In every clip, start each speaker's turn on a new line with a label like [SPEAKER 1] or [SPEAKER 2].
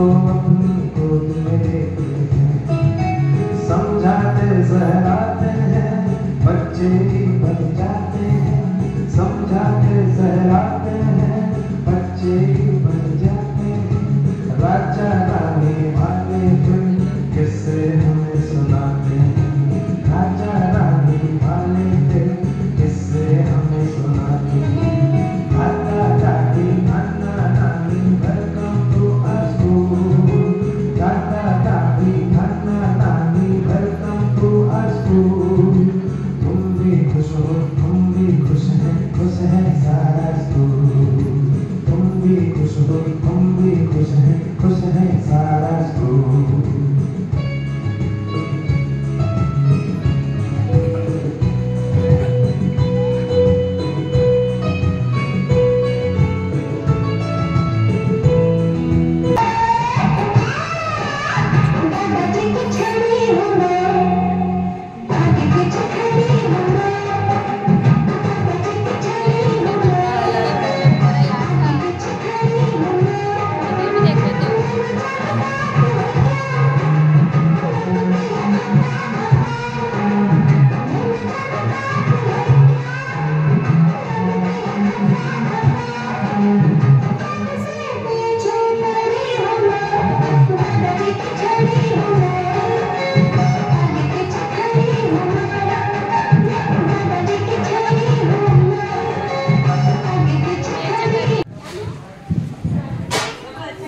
[SPEAKER 1] अपनी गोद में लेते हैं, समझाते सहलाते हैं, बच्चे ही बन जाते हैं, समझाते सहलाते हैं, बच्चे ही बन जाते हैं। राजा रानी वाले फिल्म किससे हमें सुनाते हैं, राजा रानी वाले फिल्म किससे हमें सुनाते हैं। दादा दादी नाना नानी वेलकम टू आवर स्कूल, दादा दादी नाना नानी वेलकम टू आवर स्कूल। तुम भी खुश हो, तुम भी खुश है सारा स्कूल। तुम भी खुश हो, तुम भी खुश है सारा स्कूल।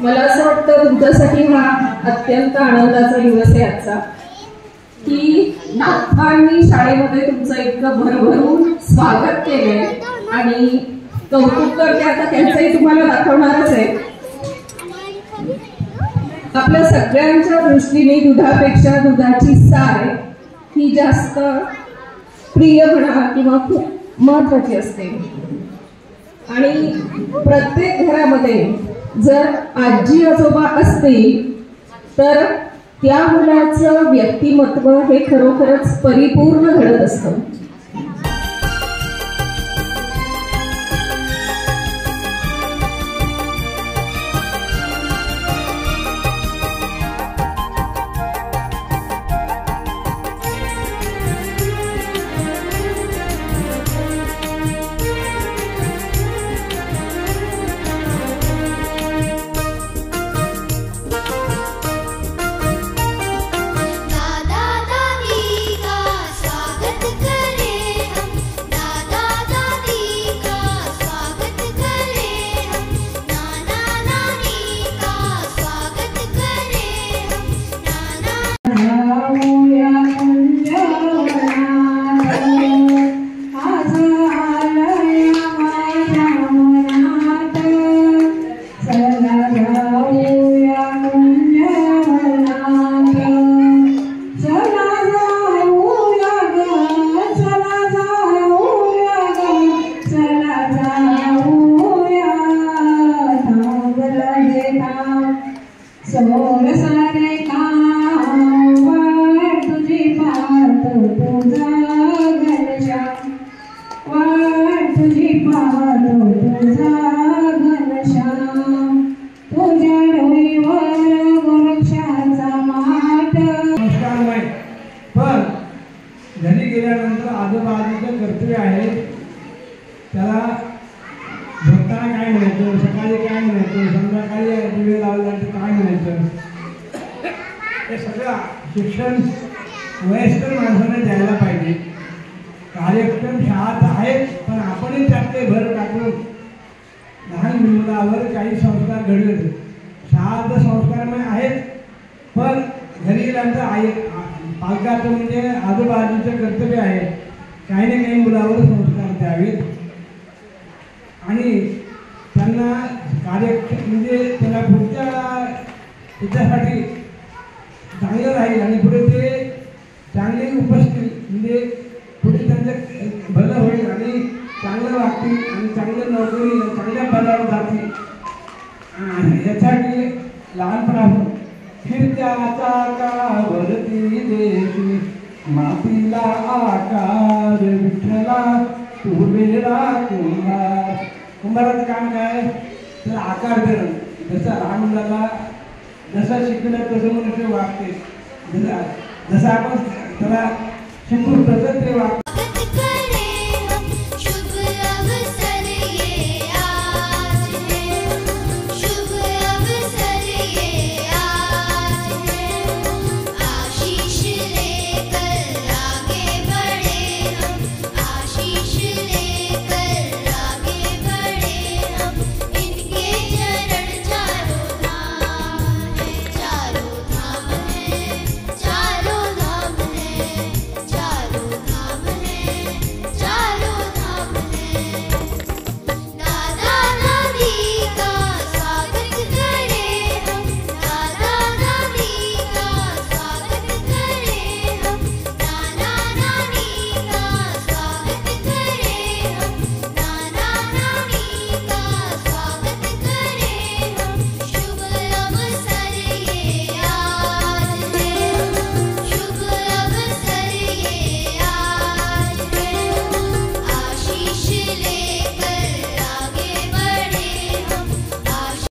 [SPEAKER 2] मला असं वाटतं तुमच्यासाठी हा अत्यंत आनंदाचा दिवस आहे आजचा, की नाथांनी शाळेमध्ये तुमचं इतकं भरभरून स्वागत केलंय आणि कौतुक करते आता त्यांचंही तुम्हाला दाखवणारच आहे। आपल्या सगळ्यांच्या दृष्टीने दुधापेक्षा दुधाची साय ही जास्त प्रिय म्हणा किंवा खूप महत्वाची असते आणि प्रत्येक घरामध्ये जर आजी आजोबा असतील तर त्या मुलाचं व्यक्तिमत्व हे खरोखरच परिपूर्ण घडत असतं।
[SPEAKER 3] घरी गेल्यानंतर आजूबाजूचं कर्तव्य आहे, त्याला झोपताना काय म्हणायचं, सकाळी काय म्हणायचं, संध्याकाळी दिवे लावल्यानंतर काय म्हणायचं, हे सगळं शिक्षण वयस्कर माणसाने द्यायला पाहिजे। कार्यक्रम शाळा तर आहेत, पण आपणही त्यातले भर टाकून लहान मुलावर काही संस्कार घडले। शाळा तर संस्कारमय आहेत, पण घरी गेल्यानंतर आई पालकाचं म्हणजे आजूबाजूचं कर्तव्य आहे काही ना काही मुलावर संस्कार द्यावेत आणि त्यांना म्हणजे त्याला पुढच्या त्याच्यासाठी चांगलं राहील आणि पुढे ते चांगले उपस्थित म्हणजे पुढे त्यांचं भलं होईल आणि चांगलं वागतील आणि चांगलं नोकरी चांगल्या पदावर जातील यासाठी लहानपणापासून फिरत्याचा कावरती देशी मातीला आकार विठ्ठला तू बेरा कुंभाराचं काम काय तर आकार देणं। जसं लहान मुलाला जसं शिकलं तसं मनुष्य वागते. जसं आपण त्याला शिकू तसं ते वागते.